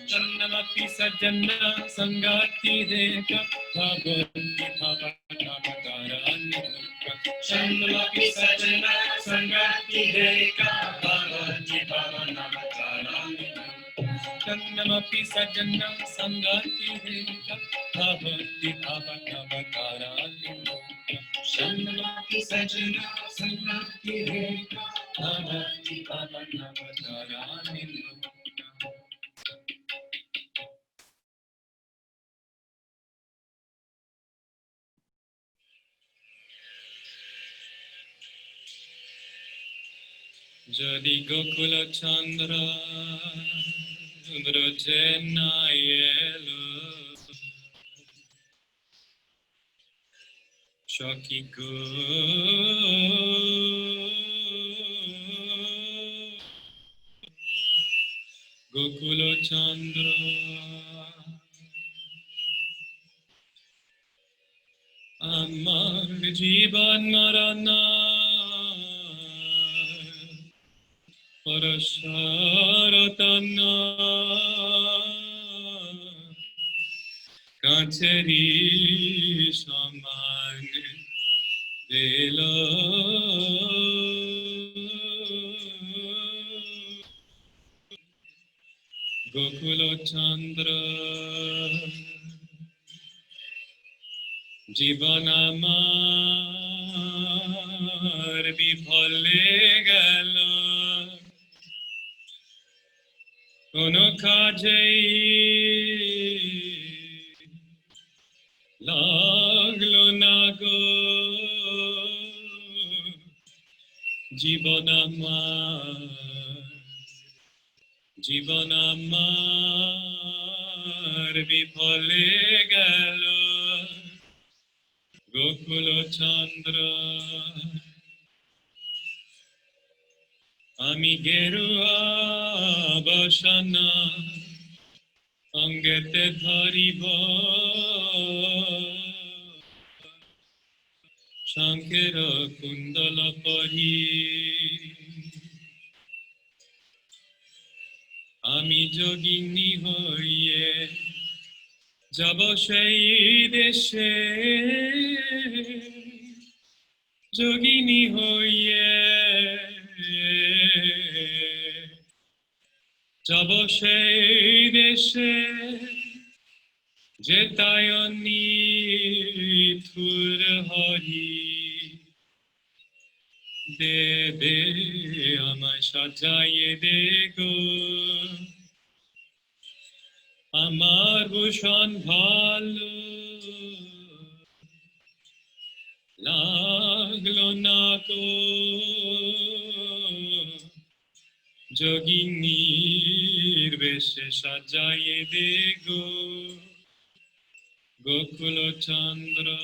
Chandamapi sajana sangati reka bhavanti bhavanamakarani Chandamapi sajana sangati reka bhavanti bhavanamakarani Chandamapi sajana sangati reka bhavanti bhavanamakarani Chandamapi sajana sangati reka bhavanti bhavanamakarani Jadi Gokula Chandra Brajenayelo Shaki Gokula Chandra Amar Jivan Marana Parasharatana Kacheri Saman Dela Gokula Chandra Jivanamar Bifale Gala Kono Kajai Laglo Nago Jivanamar Bifale Gala Gokula Chandra Ami Gerua Bashana Angete Dhariva Shankara Kundala Pari Ami Jogini Hoye Jabo Shai Deshe Jogini Hoye Jabo Shai Deshe Jetayani Thur Hari De Amay Sajaye De Go Amar Bhushan Bhalo Laglo Nako Joginir Veshe Sajaye De Go Gokula Chandra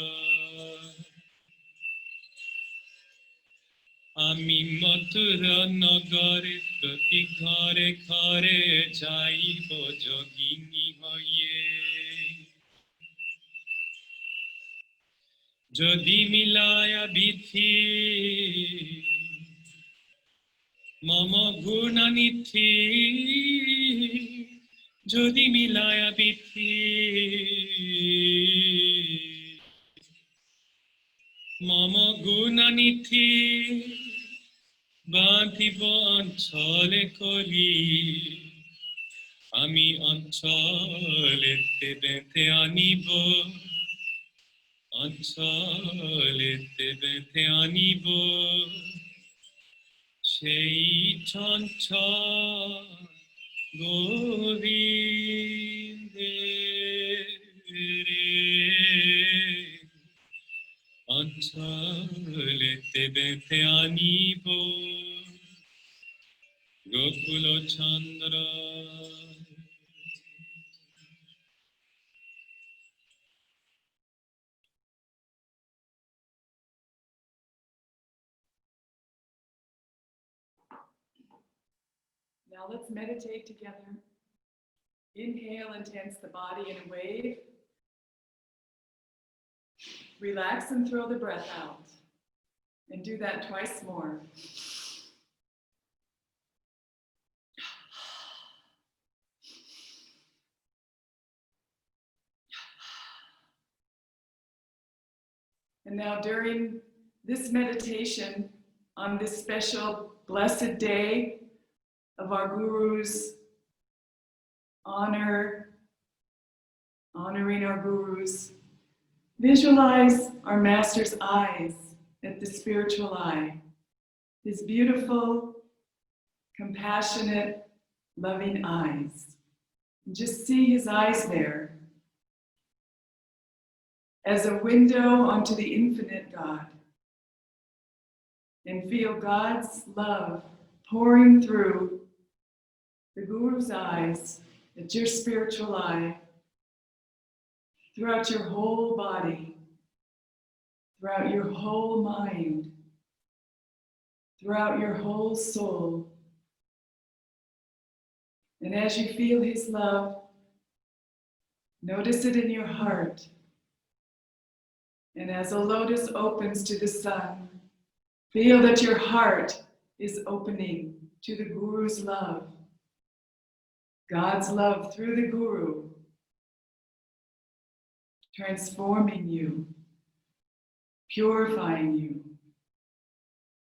Ami Mathura Nagare Prati Ghare Ghare Jaibo Jogini Hoye Jodi Milaya Bithi Mama Gunanithi Jodi Milaya Bithi Mama Gunanithi Banti Anchale Koli Ami Anchale Tebete Anibo Anchale Tebete Anibo Shei Chancha Govinde Anchale Tebete Anibo Gokula Chandra Now let's meditate together. Inhale and tense the body in a wave. Relax and throw the breath out. And do that twice more. And now during this meditation on this special blessed day of our Guru's honoring our Gurus, visualize our Master's eyes at the spiritual eye, his beautiful, compassionate, loving eyes. And just see his eyes there as a window onto the infinite God. And feel God's love pouring through the Guru's eyes at your spiritual eye, throughout your whole body, throughout your whole mind, throughout your whole soul. And as you feel his love, notice it in your heart. And as a lotus opens to the sun, feel that your heart is opening to the Guru's love. God's love through the Guru, transforming you, purifying you,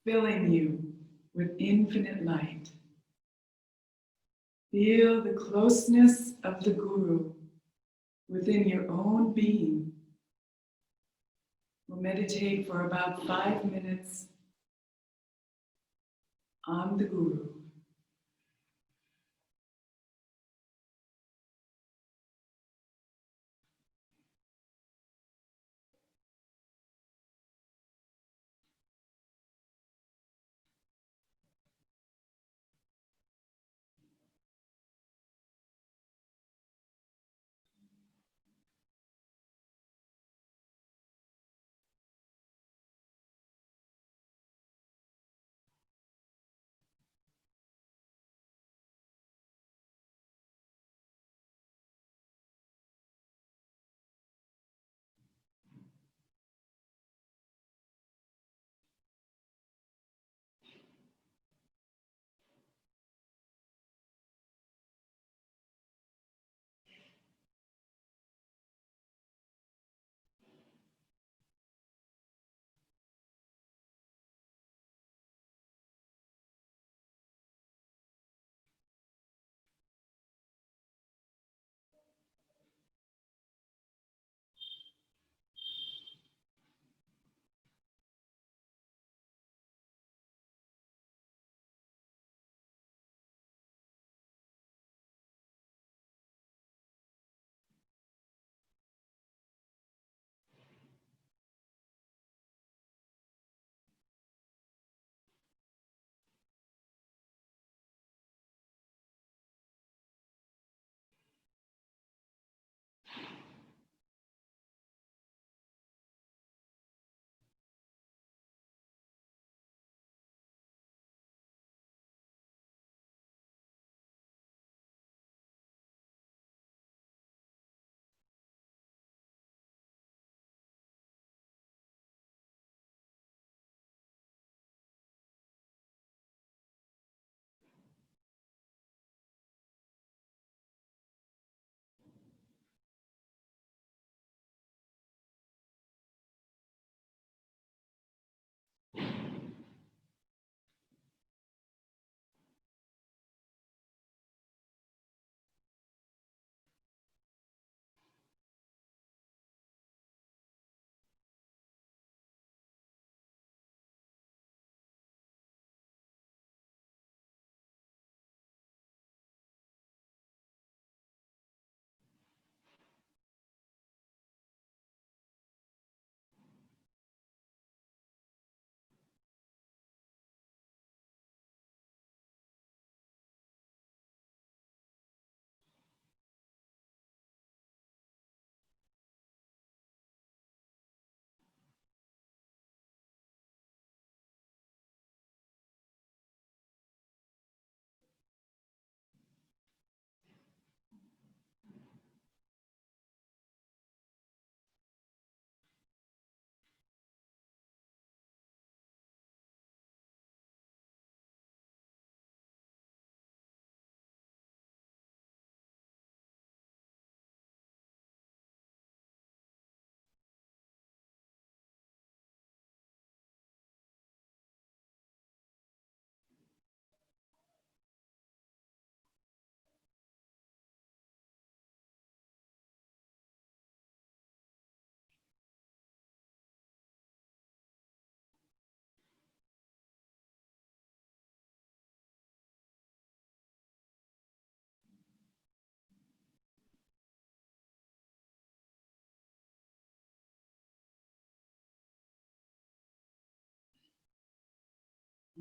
filling you with infinite light. Feel the closeness of the Guru within your own being. We'll meditate for about 5 minutes on the Guru.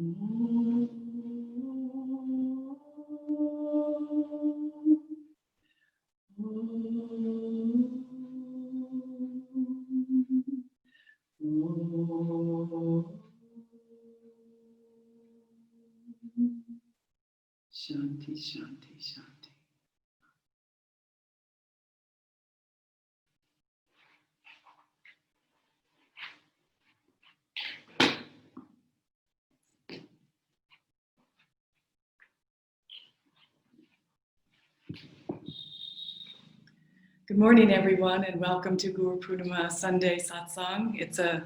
Shanti, Shanti, Shanti. Good morning, everyone, and welcome to Guru Purnima Sunday Satsang. It's a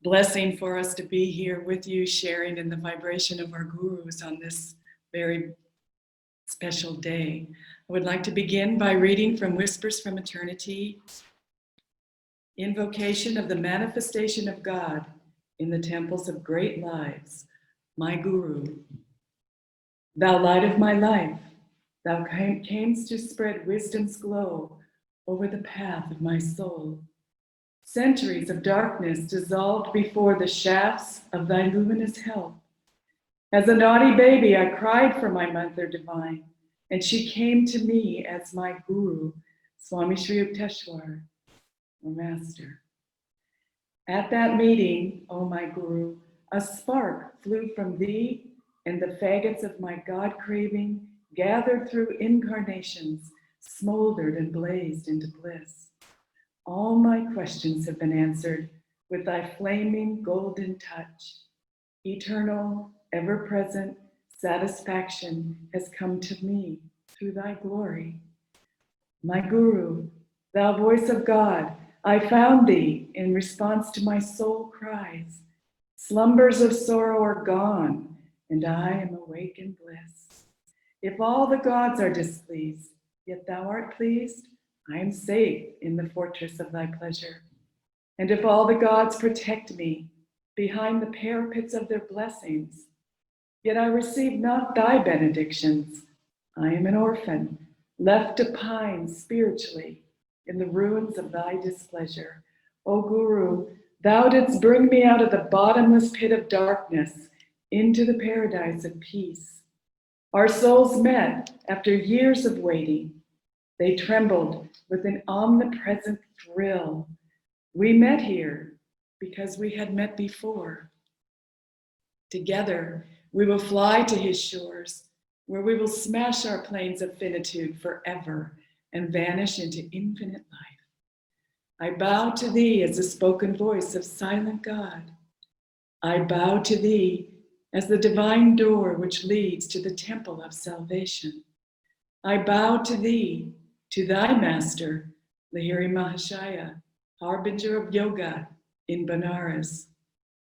blessing for us to be here with you, sharing in the vibration of our gurus on this very special day. I would like to begin by reading from Whispers from Eternity, Invocation of the Manifestation of God in the Temples of Great Lives, my Guru. Thou light of my life, thou camest to spread wisdom's glow over the path of my soul. Centuries of darkness dissolved before the shafts of thy luminous help. As a naughty baby, I cried for my mother divine, and she came to me as my Guru, Swami Sri Yukteswar, or Master. At that meeting, O my Guru, a spark flew from thee, and the faggots of my God-craving, gathered through incarnations, smoldered and blazed into bliss. All my questions have been answered with thy flaming golden touch. Eternal, ever-present satisfaction has come to me through thy glory. My Guru, thou voice of God, I found thee in response to my soul cries. Slumbers of sorrow are gone, and I am awake in bliss. If all the gods are displeased, yet thou art pleased, I am safe in the fortress of thy pleasure. And if all the gods protect me behind the parapets of their blessings, yet I receive not thy benedictions, I am an orphan, left to pine spiritually in the ruins of thy displeasure. O Guru, thou didst bring me out of the bottomless pit of darkness into the paradise of peace. Our souls met after years of waiting. They trembled with an omnipresent thrill. We met here because we had met before. Together, we will fly to his shores, where we will smash our planes of finitude forever and vanish into infinite life. I bow to thee as the spoken voice of silent God. I bow to thee as the divine door which leads to the temple of salvation. I bow to thee, to thy master, Lahiri Mahashaya, harbinger of yoga in Benares.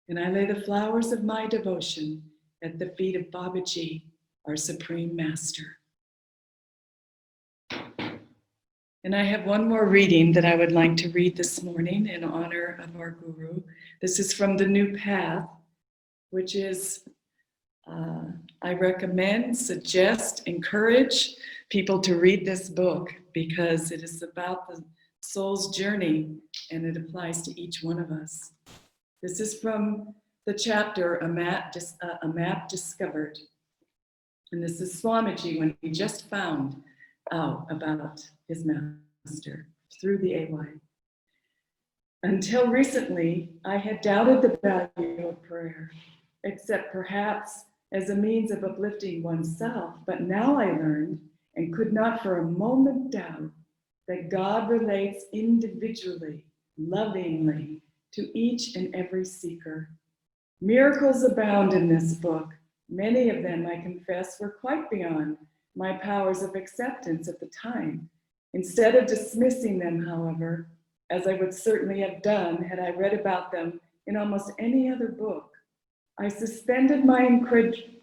And I lay the flowers of my devotion at the feet of Babaji, our supreme master. And I have one more reading that I would like to read this morning in honor of our Guru. This is from The New Path, which is, I recommend, suggest, encourage people to read this book because it is about the soul's journey and it applies to each one of us. This is from the chapter, A Map Discovered. And this is Swamiji when he just found out about his master through the AY. Until recently, I had doubted the value of prayer, except perhaps as a means of uplifting oneself. But now I learned and could not for a moment doubt that God relates individually, lovingly to each and every seeker. Miracles abound in this book. Many of them, I confess, were quite beyond my powers of acceptance at the time. Instead of dismissing them, however, as I would certainly have done had I read about them in almost any other book, I suspended my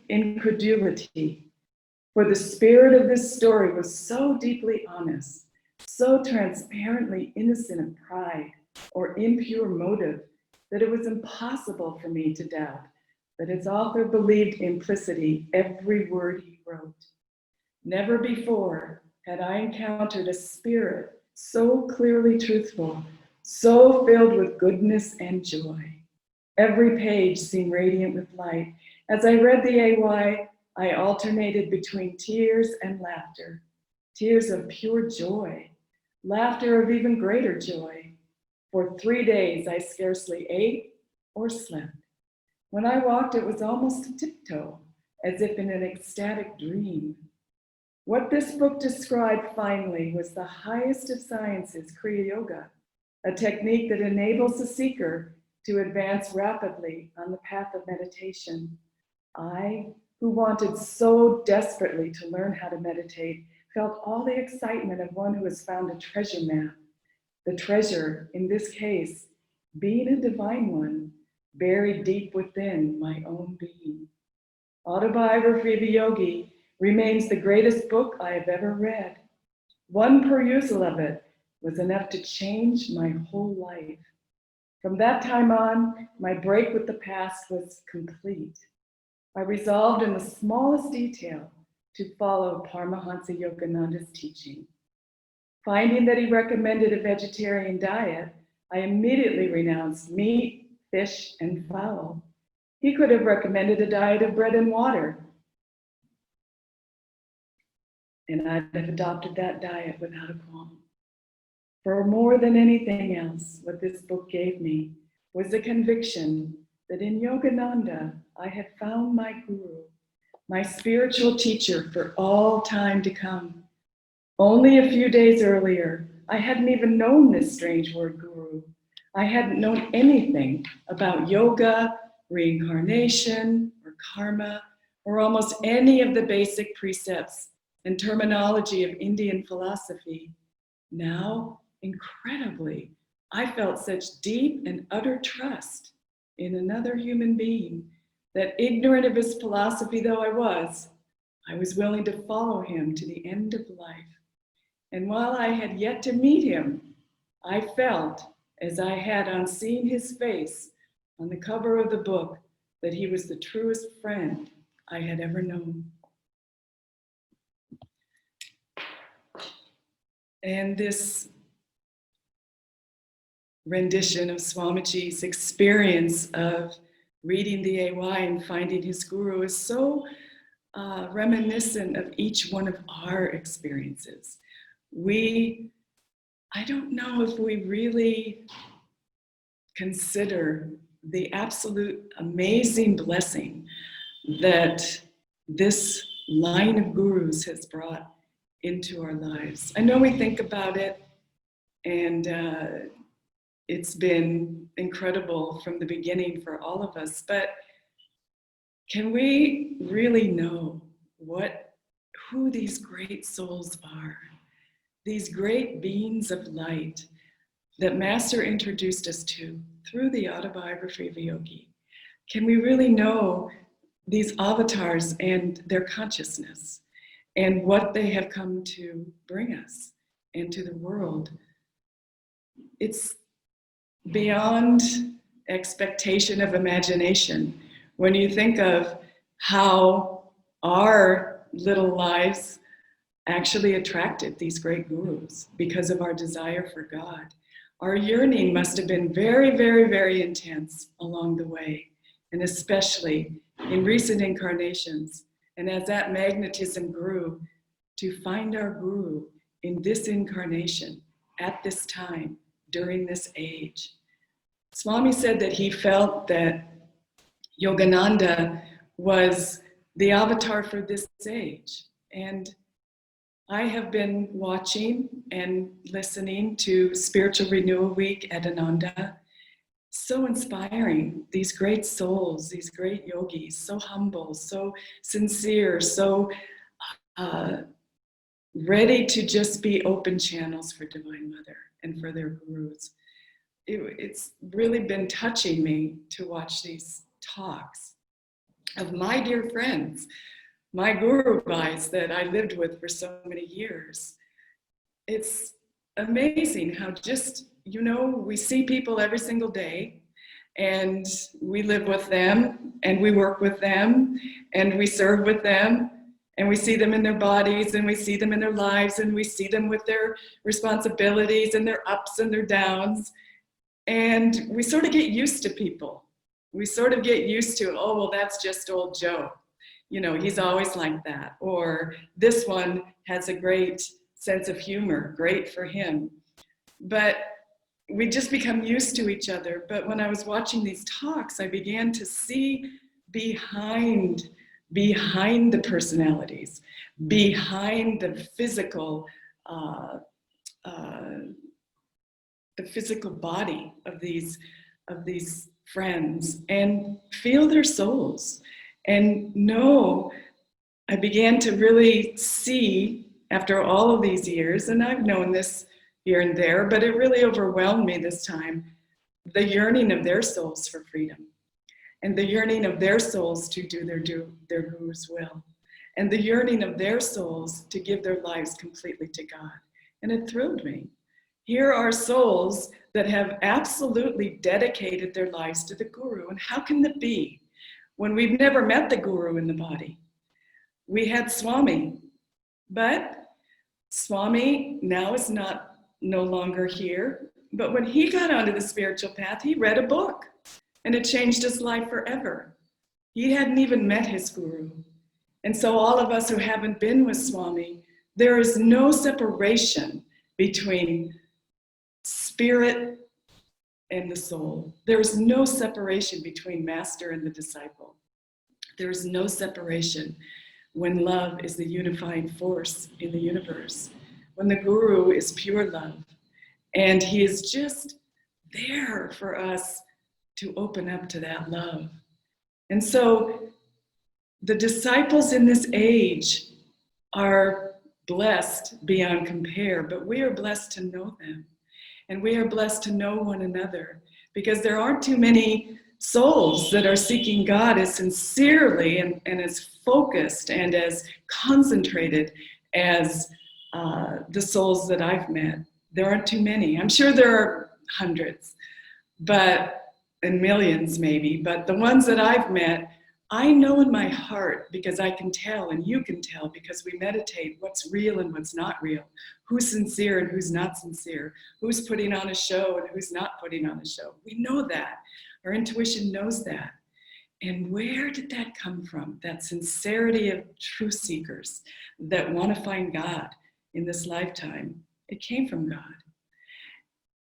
incredulity, for the spirit of this story was so deeply honest, so transparently innocent of pride or impure motive, that it was impossible for me to doubt that its author believed implicitly every word he wrote. Never before had I encountered a spirit so clearly truthful, so filled with goodness and joy. Every page seemed radiant with light, As I read the AY, I alternated between tears and laughter, tears of pure joy, laughter of even greater joy. For 3 days, I scarcely ate or slept. When I walked, it was almost a tiptoe, as if in an ecstatic dream. What this book described finally was the highest of sciences, Kriya Yoga, a technique that enables the seeker to advance rapidly on the path of meditation. I, who wanted so desperately to learn how to meditate, felt all the excitement of one who has found a treasure map. The treasure, in this case, being a divine one, buried deep within my own being. Autobiography of a Yogi remains the greatest book I have ever read. One perusal of it was enough to change my whole life. From that time on, my break with the past was complete. I resolved in the smallest detail to follow Paramahansa Yogananda's teaching. Finding that he recommended a vegetarian diet, I immediately renounced meat, fish, and fowl. He could have recommended a diet of bread and water, and I'd have adopted that diet without a qualm. For more than anything else, what this book gave me was the conviction that in Yogananda, I had found my guru, my spiritual teacher for all time to come. Only a few days earlier, I hadn't even known this strange word guru. I hadn't known anything about yoga, reincarnation, or karma, or almost any of the basic precepts and terminology of Indian philosophy. Now, incredibly, I felt such deep and utter trust in another human being that, ignorant of his philosophy though I was willing to follow him to the end of life. And while I had yet to meet him, I felt, as I had on seeing his face on the cover of the book, that he was the truest friend I had ever known. And this rendition of Swamiji's experience of reading the AY and finding his guru is so reminiscent of each one of our experiences. I don't know if we really consider the absolute amazing blessing that this line of gurus has brought into our lives. I know we think about it, and it's been incredible from the beginning for all of us, but can we really know who these great souls are? These great beings of light that Master introduced us to through the autobiography of a yogi. Can we really know these avatars and their consciousness and what they have come to bring us into the world? It's beyond expectation of imagination when you think of how our little lives actually attracted these great gurus because of our desire for God. Our yearning must have been very, very, very intense along the way, and especially in recent incarnations. And as that magnetism grew, to find our guru in this incarnation, at this time, during this age. Swami said that he felt that Yogananda was the avatar for this age. And I have been watching and listening to Spiritual Renewal Week at Ananda. So inspiring, these great souls, these great yogis, so humble, so sincere, so ready to just be open channels for Divine Mother and for their gurus. It's really been touching me to watch these talks of my dear friends, my guru bhais that I lived with for so many years. It's amazing how just, we see people every single day, and we live with them, and we work with them, and we serve with them, and we see them in their bodies, and we see them in their lives, and we see them with their responsibilities and their ups and their downs. And we sort of get used to people. we sort of get used to, oh, well, that's just old Joe. You know, he's always like that. Or this one has a great sense of humor, great for him. But we just become used to each other. But when I was watching these talks, I began to see behind the personalities, behind the physical body of these friends, and feel their souls. And know, I began to really see, after all of these years, and I've known this here and there, but it really overwhelmed me this time, the yearning of their souls for freedom, and the yearning of their souls to do their guru's will, and the yearning of their souls to give their lives completely to God. And it thrilled me. Here are souls that have absolutely dedicated their lives to the guru. And how can that be when we've never met the guru in the body? We had Swami, but Swami now is no longer here. But when he got onto the spiritual path, he read a book, and it changed his life forever. He hadn't even met his guru. And so all of us who haven't been with Swami, there is no separation between spirit and the soul. There is no separation between master and the disciple. There is no separation when love is the unifying force in the universe, when the guru is pure love, and he is just there for us to open up to that love. And so the disciples in this age are blessed beyond compare, but we are blessed to know them. And we are blessed to know one another, because there aren't too many souls that are seeking God as sincerely and as focused and as concentrated as the souls that I've met. There aren't too many. I'm sure there are hundreds, and millions maybe, but the ones that I've met, I know in my heart, because I can tell, and you can tell, because we meditate what's real and what's not real, who's sincere and who's not sincere, who's putting on a show and who's not putting on a show. We know that. Our intuition knows that. And where did that come from? That sincerity of truth seekers that want to find God in this lifetime. It came from God.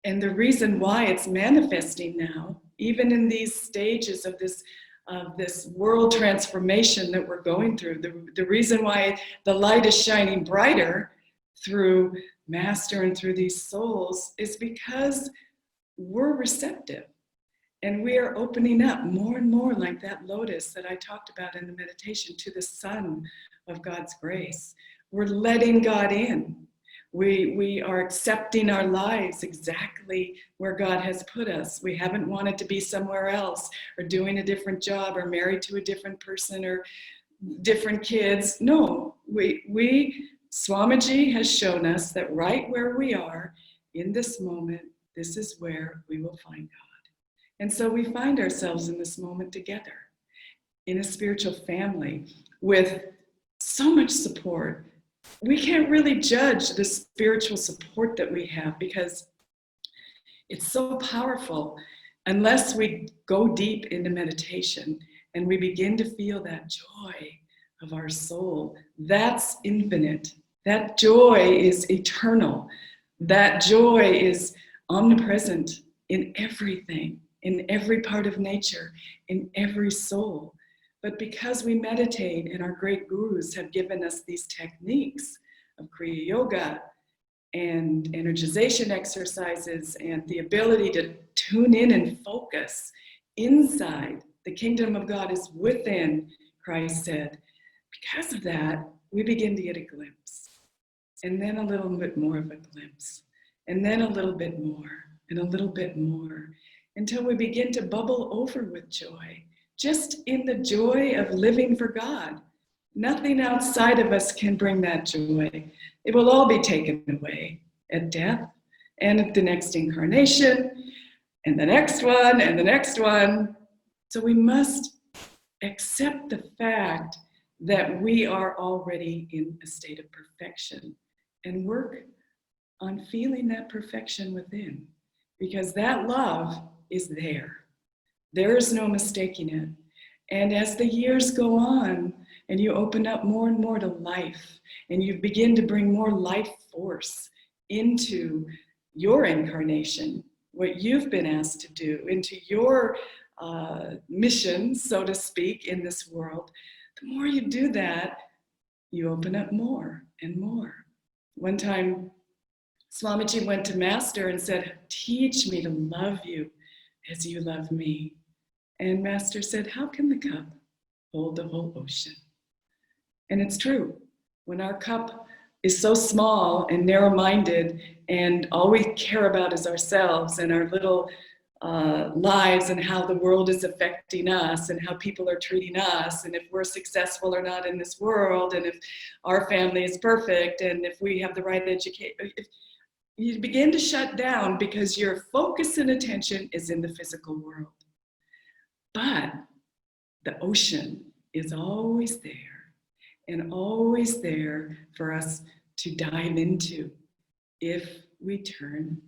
And the reason why it's manifesting now, even in these stages of this world transformation that we're going through, the reason why the light is shining brighter through Master and through these souls is because we're receptive, and we are opening up more and more, like that lotus that I talked about in the meditation, to the sun of God's grace. We're letting God in. We are accepting our lives exactly where God has put us. We haven't wanted to be somewhere else, or doing a different job, or married to a different person, or different kids. No, Swamiji has shown us that right where we are in this moment, this is where we will find God. And so we find ourselves in this moment together, in a spiritual family with so much support. We can't really judge the spiritual support that we have, because it's so powerful unless we go deep into meditation and we begin to feel that joy of our soul. That's infinite. That joy is eternal. That joy is omnipresent in everything, in every part of nature, in every soul. But because we meditate, and our great gurus have given us these techniques of Kriya Yoga and energization exercises and the ability to tune in and focus inside, the kingdom of God is within, Christ said. Because of that, we begin to get a glimpse, and then a little bit more of a glimpse, and then a little bit more, and a little bit more, until we begin to bubble over with joy. Just in the joy of living for God. Nothing outside of us can bring that joy. It will all be taken away at death, and at the next incarnation, and the next one, and the next one. So we must accept the fact that we are already in a state of perfection, and work on feeling that perfection within, because that love is there. There is no mistaking it. And as the years go on, and you open up more and more to life, and you begin to bring more life force into your incarnation, what you've been asked to do, into your mission, so to speak, in this world, the more you do that, you open up more and more. One time, Swamiji went to Master and said, teach me to love you as you love me. And Master said, how can the cup hold the whole ocean? And it's true. When our cup is so small and narrow-minded, and all we care about is ourselves and our little lives and how the world is affecting us and how people are treating us and if we're successful or not in this world and if our family is perfect and if we have the right education, you begin to shut down because your focus and attention is in the physical world. But the ocean is always there and always there for us to dive into if we turn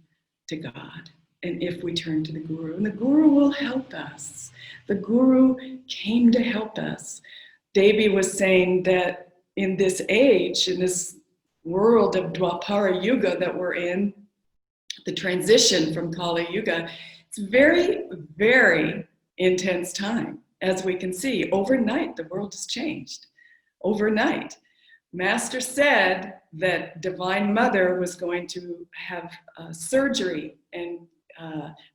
to God and if we turn to the Guru. And the Guru will help us. The Guru came to help us. Devi was saying that in this age, in this world of Dwapara Yuga that we're in, the transition from Kali Yuga, it's very, very intense time. As we can see, overnight, the world has changed. Overnight. Master said that Divine Mother was going to have surgery and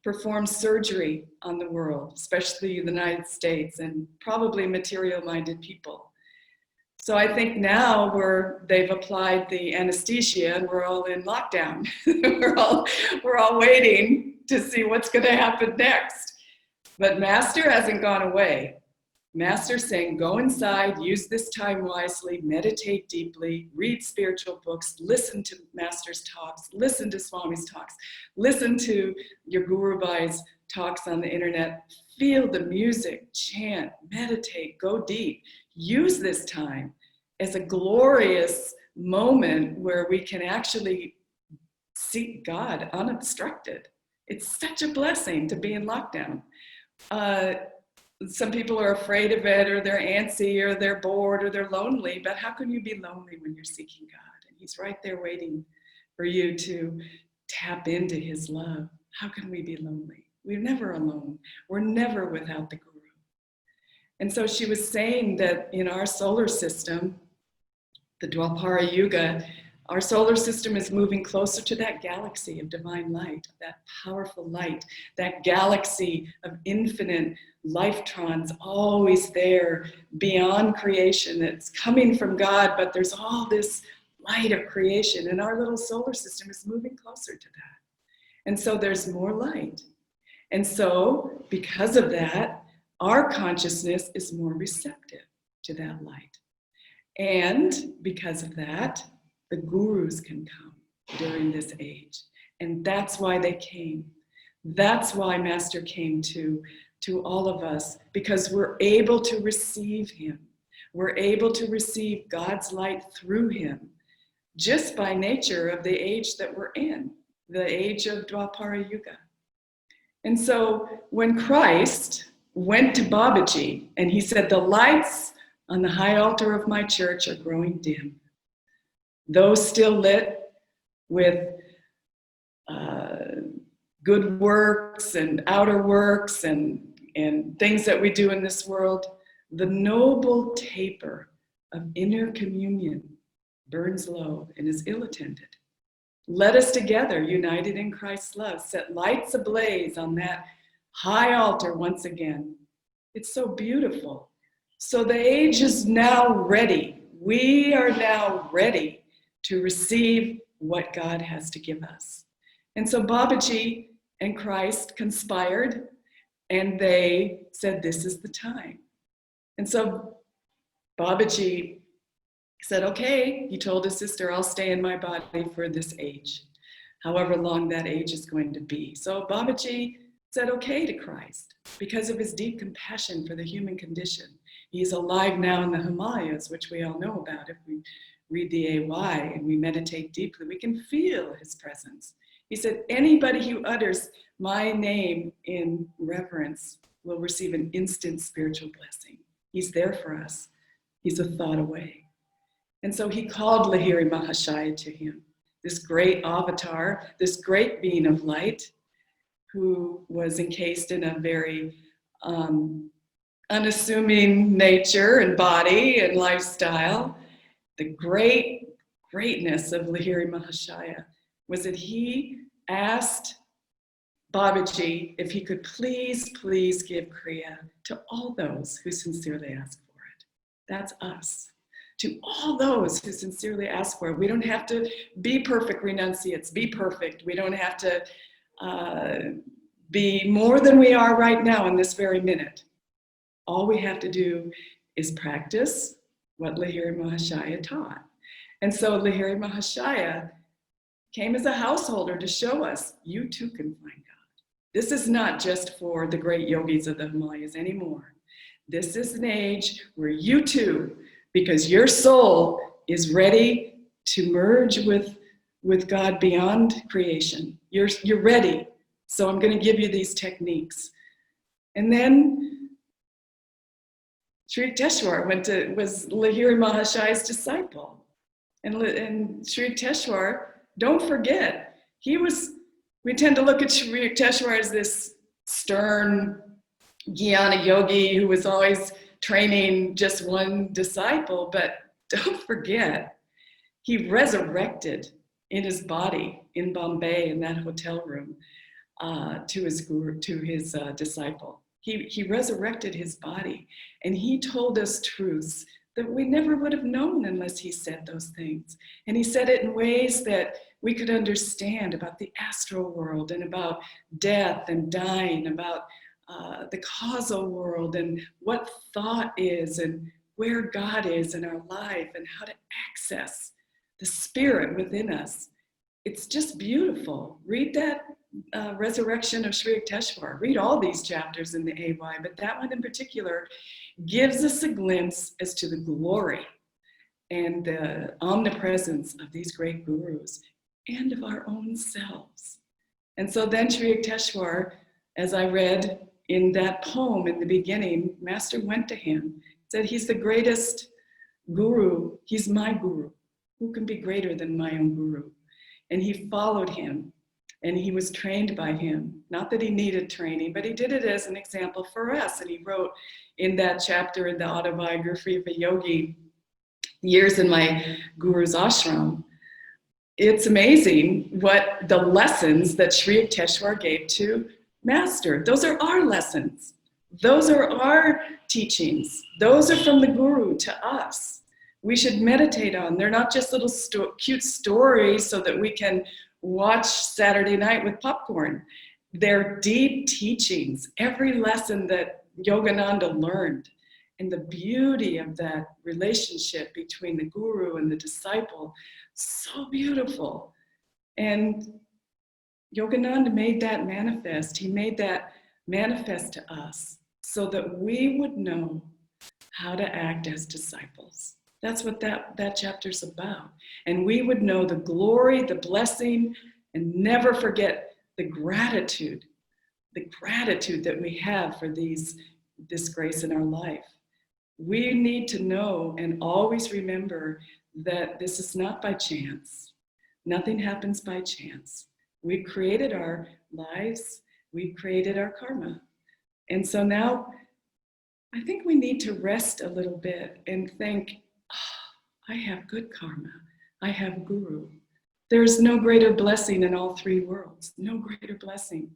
perform surgery on the world, especially the United States and probably material-minded people. So I think now they've applied the anesthesia and we're all in lockdown. we're all waiting to see what's going to happen next. But Master hasn't gone away. Master's saying, go inside, use this time wisely, meditate deeply, read spiritual books, listen to Master's talks, listen to Swami's talks, listen to your Guru Bhai's talks on the internet, feel the music, chant, meditate, go deep. Use this time as a glorious moment where we can actually seek God unobstructed. It's such a blessing to be in lockdown. Some people are afraid of it, or they're antsy, or they're bored, or they're lonely, but how can you be lonely when you're seeking God? And He's right there waiting for you to tap into His love. How can we be lonely? We're never alone. We're never without the Guru. And so she was saying that in our solar system, the Dwapara Yuga, our solar system is moving closer to that galaxy of divine light, that powerful light, that galaxy of infinite lifetrons always there beyond creation that's coming from God, but there's all this light of creation, and our little solar system is moving closer to that. And so there's more light. And so because of that, our consciousness is more receptive to that light. And because of that, the gurus can come during this age. And that's why they came. That's why Master came to all of us, because we're able to receive him. We're able to receive God's light through him, just by nature of the age that we're in, the age of Dwapara Yuga. And so when Christ went to Babaji and he said, the lights on the high altar of my church are growing dim. Those still lit with good works and outer works and things that we do in this world, the noble taper of inner communion burns low and is ill-attended. Let us together, united in Christ's love, set lights ablaze on that high altar once again. It's so beautiful. So the age is now ready. We are now ready to receive what God has to give us. And so Babaji and Christ conspired, and they said, this is the time. And so Babaji said, okay, he told his sister, I'll stay in my body for this age, however long that age is going to be. So Babaji said okay to Christ because of his deep compassion for the human condition. He's alive now in the Himalayas, which we all know about. If we read the AY and we meditate deeply, we can feel his presence. He said, anybody who utters my name in reverence will receive an instant spiritual blessing. He's there for us. He's a thought away. And so he called Lahiri Mahashaya to him, this great avatar, this great being of light, who was encased in a very unassuming nature and body and lifestyle. The greatness of Lahiri Mahashaya was that he asked Babaji if he could please give Kriya to all those who sincerely ask for it. That's us. To all those who sincerely ask for it. We don't have to be perfect renunciates, be perfect. We don't have to be more than we are right now in this very minute. All we have to do is practice what Lahiri Mahashaya taught. And so Lahiri Mahashaya came as a householder to show us, you too can find God. This is not just for the great yogis of the Himalayas anymore. This is an age where you too, because your soul is ready to merge with God beyond creation. You're ready. So I'm going to give you these techniques. And then Sri Yukteswar was Lahiri Mahashaya's disciple. And Sri Yukteswar, don't forget, we tend to look at Sri Yukteswar as this stern jnana yogi who was always training just one disciple, but don't forget, he resurrected in his body in Bombay in that hotel room to his guru, to his disciple. He resurrected his body, and he told us truths that we never would have known unless he said those things. And he said it in ways that we could understand about the astral world and about death and dying, about the causal world and what thought is and where God is in our life and how to access the spirit within us. It's just beautiful. Read that Resurrection of Sri Yukteswar. Read all these chapters in the AY, but that one in particular gives us a glimpse as to the glory and the omnipresence of these great gurus and of our own selves. And so then Sri Yukteswar, as I read in that poem in the beginning, Master went to him, said, he's the greatest guru, he's my guru. Who can be greater than my own guru? And he followed him, and he was trained by him. Not that he needed training, but he did it as an example for us. And he wrote in that chapter in the autobiography of a yogi, years in my guru's ashram. It's amazing what the lessons that Sri Yukteswar gave to Master. Those are our lessons. Those are our teachings. Those are from the guru to us. We should meditate on. They're not just little cute stories so that we can watch Saturday night with popcorn. They're deep teachings. Every lesson that Yogananda learned, and the beauty of that relationship between the guru and the disciple, so beautiful. And Yogananda made that manifest. He made that manifest to us so that we would know how to act as disciples. That's what that chapter's about. And we would know the glory, the blessing, and never forget the gratitude that we have for this grace in our life. We need to know and always remember that this is not by chance. Nothing happens by chance. We've created our lives. We've created our karma. And so now I think we need to rest a little bit and think, I have good karma. I have guru. There's no greater blessing in all three worlds. No greater blessing.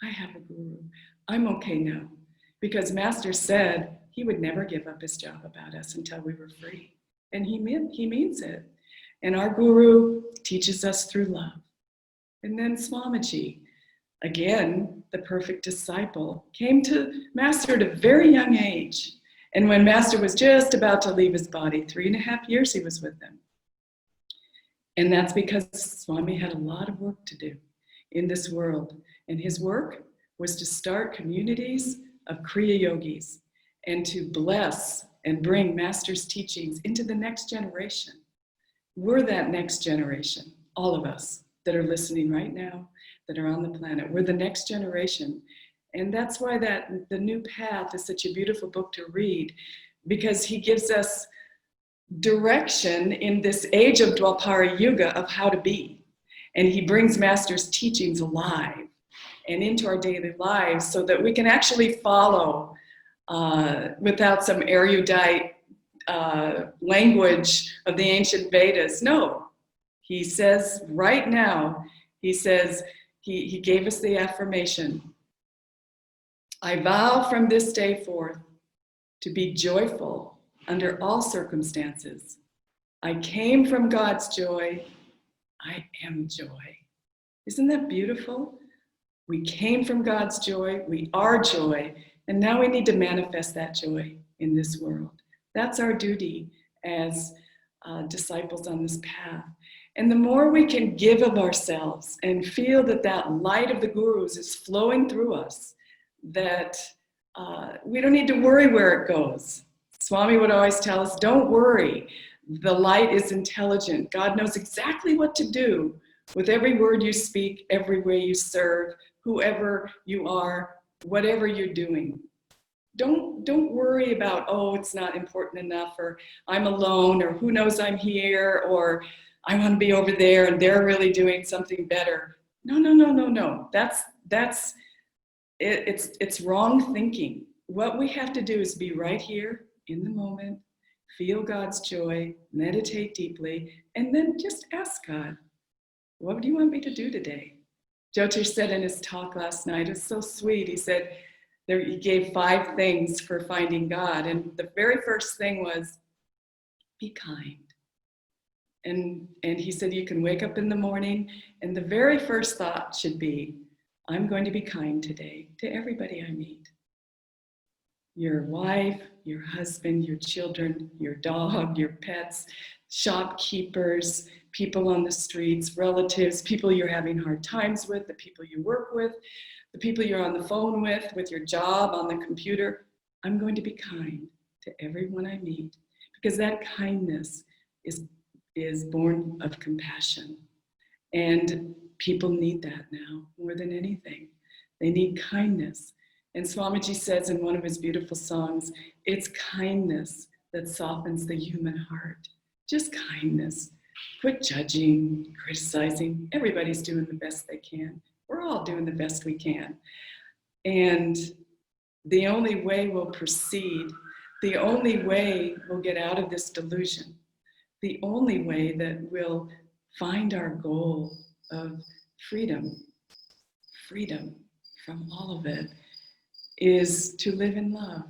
I have a guru. I'm okay now. Because Master said he would never give up his job about us until we were free. And he means it. And our guru teaches us through love. And then Swamiji, again, the perfect disciple, came to Master at a very young age. And when Master was just about to leave his body, 3.5 years he was with them. And that's because Swami had a lot of work to do in this world. And his work was to start communities of Kriya yogis and to bless and bring Master's teachings into the next generation. We're that next generation, all of us that are listening right now, that are on the planet. We're the next generation. And that's why the New Path is such a beautiful book to read, because he gives us direction in this age of Dwapara Yuga of how to be. And he brings Master's teachings alive and into our daily lives so that we can actually follow without some erudite language of the ancient Vedas. No, he says right now, he says, he gave us the affirmation, I vow from this day forth to be joyful under all circumstances. I came from God's joy. I am joy. Isn't that beautiful? We came from God's joy. We are joy. And now we need to manifest that joy in this world. That's our duty as disciples on this path. And the more we can give of ourselves and feel that that light of the gurus is flowing through us, that we don't need to worry where it goes. Swami would always tell us, don't worry. The light is intelligent. God knows exactly what to do with every word you speak, every way you serve, whoever you are, whatever you're doing. Don't worry about, oh, it's not important enough, or I'm alone, or who knows I'm here, or I want to be over there and they're really doing something better. No. It's wrong thinking. What we have to do is be right here in the moment, feel God's joy, meditate deeply, and then just ask God, what do you want me to do today? Jyotish said in his talk last night, it was so sweet. He said, he gave 5 things for finding God. And the very first thing was, be kind. And he said, you can wake up in the morning and the very first thought should be, I'm going to be kind today to everybody I meet. Your wife, your husband, your children, your dog, your pets, shopkeepers, people on the streets, relatives, people you're having hard times with, the people you work with, the people you're on the phone with your job, on the computer. I'm going to be kind to everyone I meet, because that kindness is born of compassion. And people need that now more than anything. They need kindness. And Swamiji says in one of his beautiful songs, it's kindness that softens the human heart. Just kindness. Quit judging, criticizing. Everybody's doing the best they can. We're all doing the best we can. And the only way we'll proceed, the only way we'll get out of this delusion, the only way that we'll find our goal of freedom from all of it, is to live in love,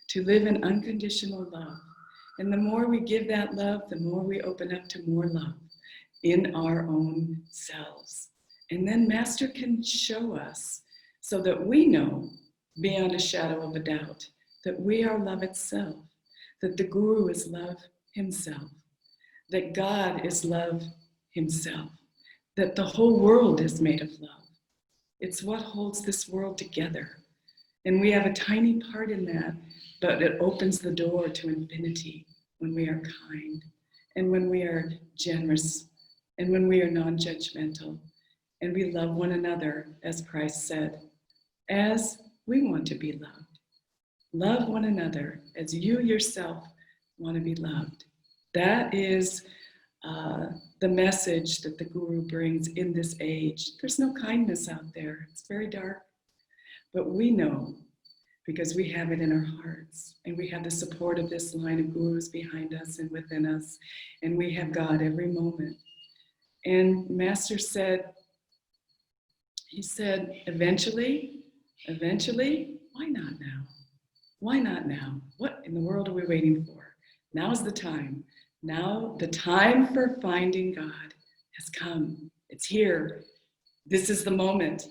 to live in unconditional love. And the more we give that love, the more we open up to more love in our own selves. And then Master can show us so that we know beyond a shadow of a doubt that we are love itself, that the Guru is love himself, that God is love himself, that the whole world is made of love. It's what holds this world together. And we have a tiny part in that, but it opens the door to infinity when we are kind, and when we are generous, and when we are non-judgmental, and we love one another, as Christ said, as we want to be loved. Love one another as you yourself want to be loved. That is the message that the Guru brings in this age. There's no kindness out there. It's very dark. But we know, because we have it in our hearts, and we have the support of this line of Gurus behind us and within us, and we have God every moment. And Master said, he said, eventually, why not now? Why not now? What in the world are we waiting for? Now's the time. Now the time for finding God has come. It's here. This is the moment.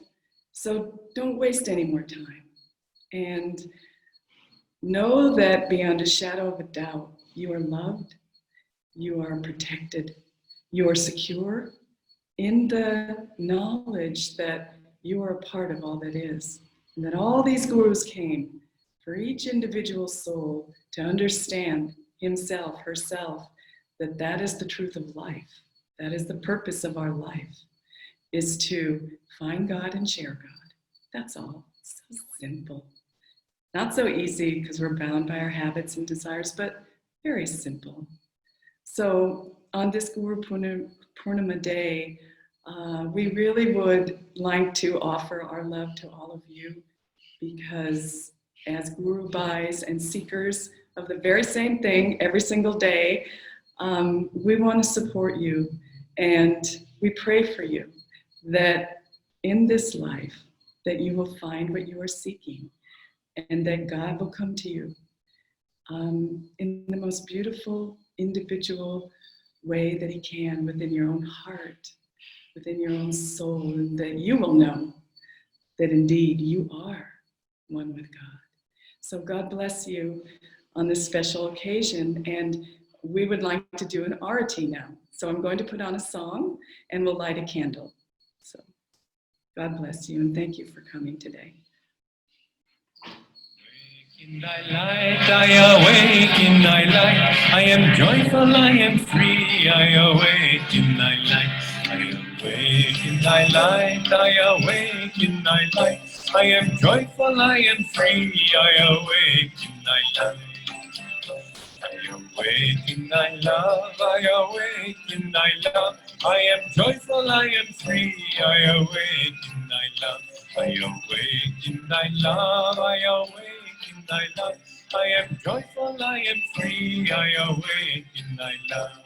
So don't waste any more time. And know that beyond a shadow of a doubt, you are loved, you are protected, you are secure in the knowledge that you are a part of all that is. And that all these gurus came for each individual soul to understand himself, herself, that that is the truth of life. That is the purpose of our life, is to find God and share God. That's all. So simple. Not so easy because we're bound by our habits and desires, but very simple. So on this Guru Purnima day, we really would like to offer our love to all of you, because as Guru Bhais and seekers of the very same thing every single day, we want to support you, and we pray for you that in this life that you will find what you are seeking, and that God will come to you in the most beautiful, individual way that He can, within your own heart, within your own soul, and that you will know that indeed you are one with God. So God bless you on this special occasion, and we would like to do an Aarti now. So I'm going to put on a song and we'll light a candle. So God bless you, and thank you for coming today. In thy light, I awake in thy light. I am joyful, I am free. I awake in thy light. I awake in thy light. I awake in thy light. I am joyful, I am free. I awake in thy light. I awake in thy love. I awake in thy love. I am joyful, I am free. I awake in thy love. I awake in thy love. I awake in thy love. I am joyful, I am free. I awake in thy love.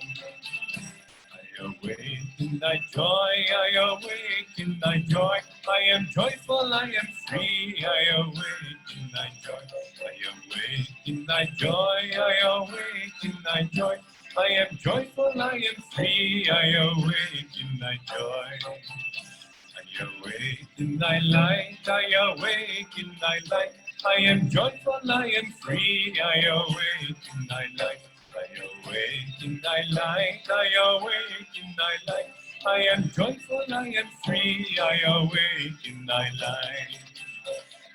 I awake in thy joy. I awake in thy joy. I am joyful, I am free. I awake in thy joy. I awake in thy joy. I awake in thy joy. I am joyful, I am free. I awake in thy joy. I awake in thy light. I awake in thy light. I am joyful, I am free. I awake in thy light. I awake in thy light. I awake in thy light. I am joyful, I am free. I awake in thy light.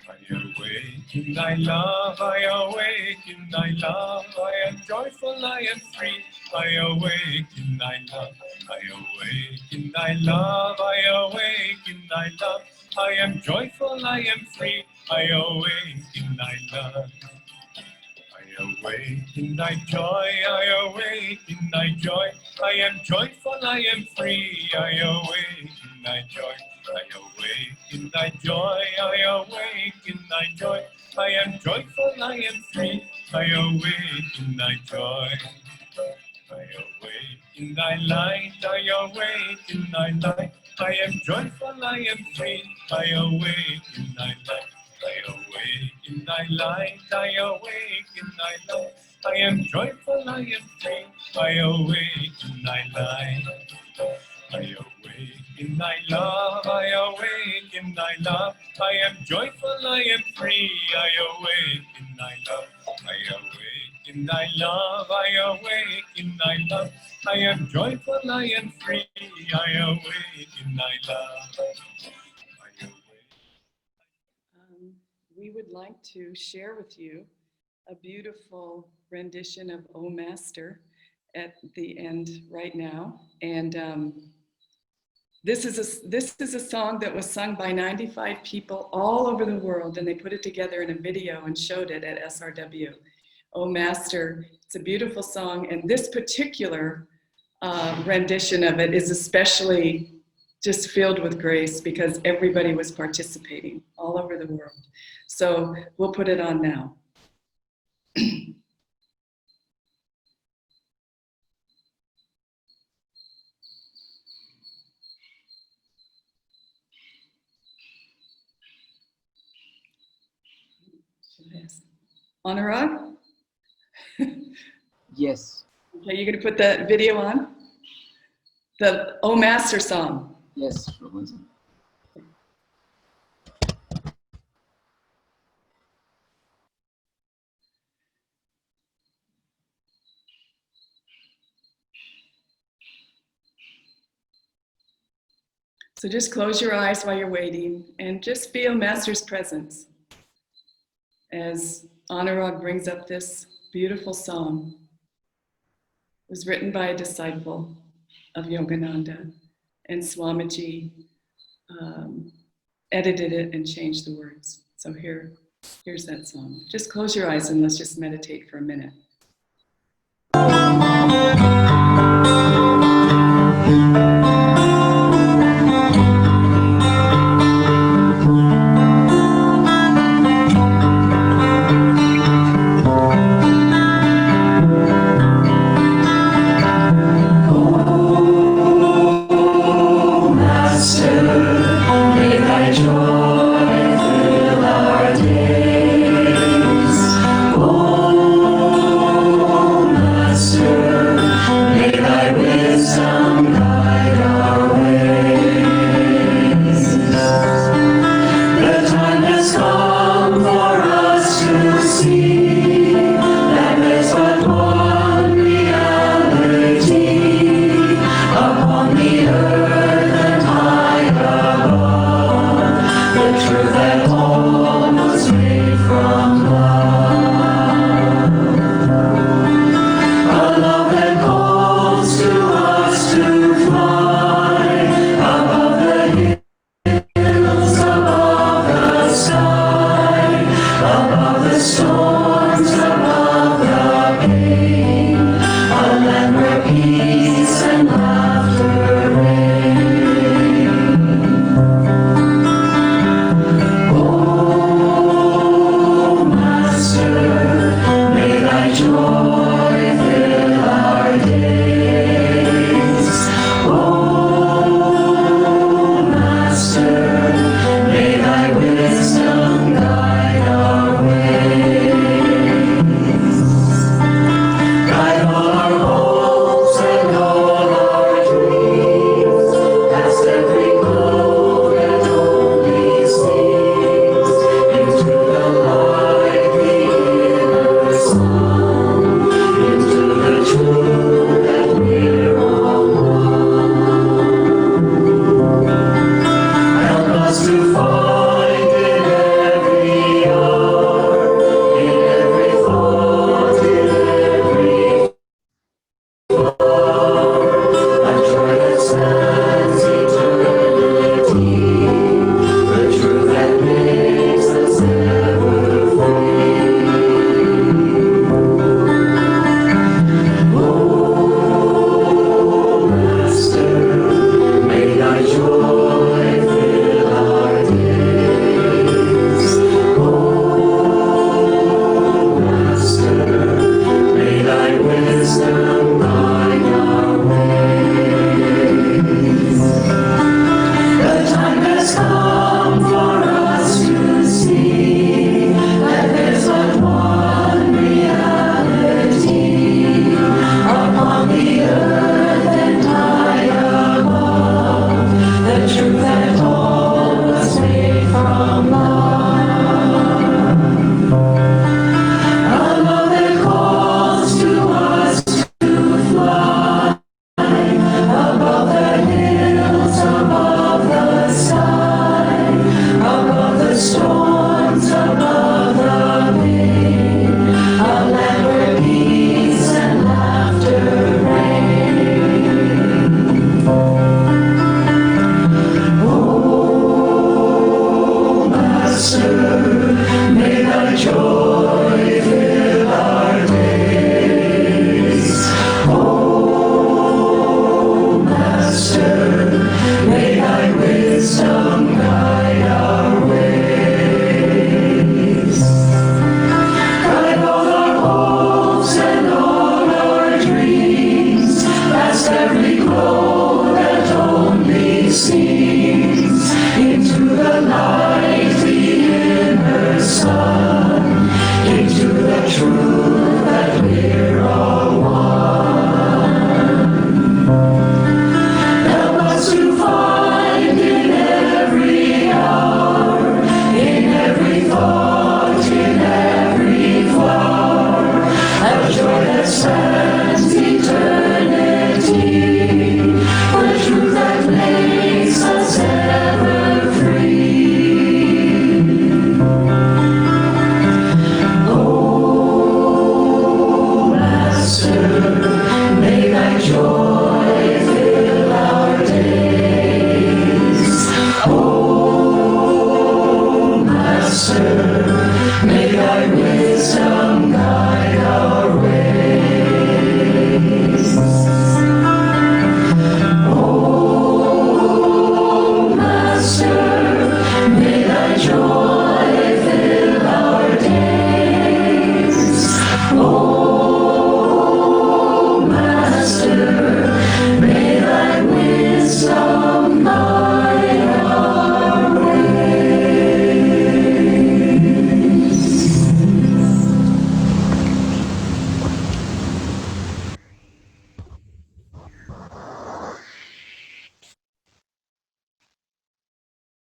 I awake in thy love. I awake in thy love. I am joyful, I am free. I awake in thy love. I awake in thy love. I awake in thy love. I am joyful, I am free. I awake in thy love. I awake in thy joy. I awake in thy joy. I am joyful, I am free. I awake in thy joy. I awake in thy joy. I awake in thy joy. I am joyful, I am free. I awake in thy joy. I awake in thy light. I awake in thy light. I am joyful, I am free. I awake in thy light. I awake in thy light. I awake in thy light. I am joyful, I am free. I awake in thy light. I awake in thy love. I awake in thy love. I am joyful, I am free. I awake in thy love. I awake in thy love. I awake in thy love. I am joyful, I am free. I awake in thy love. I awake. We would like to share with you a beautiful rendition of O Master at the end right now. And this is a song that was sung by 95 people all over the world, and they put it together in a video and showed it at SRW. O Master, it's a beautiful song, and this particular rendition of it is especially just filled with grace because everybody was participating all over the world. So we'll put it on now. Anurag? Yes. Okay, you're gonna put the video on? The O Master song. Yes. So just close your eyes while you're waiting and just feel Master's presence as Anurag brings up this beautiful song. It was written by a disciple of Yogananda, and Swamiji edited it and changed the words. So here's that song. Just close your eyes and let's just meditate for a minute.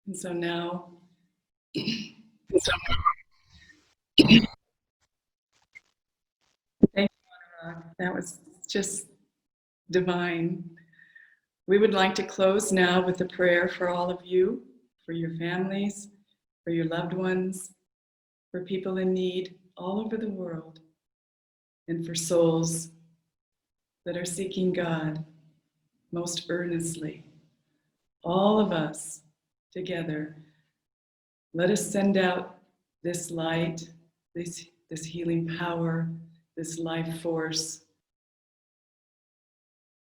And so now, thank you, Anurag. That was just divine. We would like to close now with a prayer for all of you, for your families, for your loved ones, for people in need all over the world, and for souls that are seeking God most earnestly. All of us together, let us send out this light, this healing power, this life force,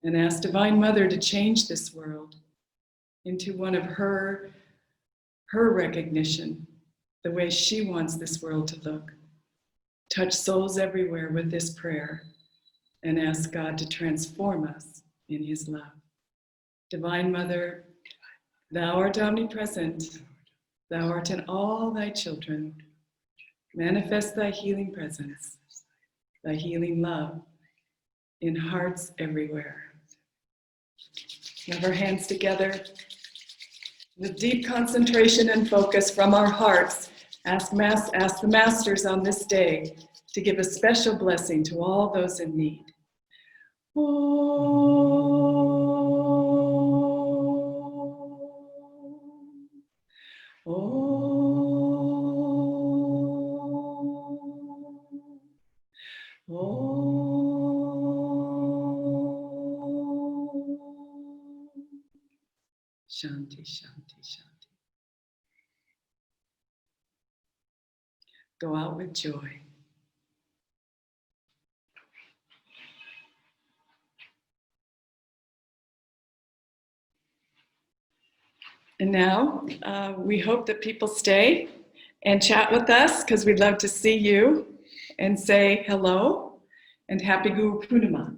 and ask Divine Mother to change this world into one of her recognition, the way she wants this world to look. Touch souls everywhere with this prayer and ask God to transform us in His love. Divine Mother, Thou art omnipresent. Thou art in all Thy children. Manifest Thy healing presence, Thy healing love in hearts everywhere. Have our hands together. With deep concentration and focus from our hearts, ask the Masters on this day to give a special blessing to all those in need. Shanti, shanti, shanti. Go out with joy. And now we hope that people stay and chat with us because we'd love to see you and say hello and happy Guru Purnima.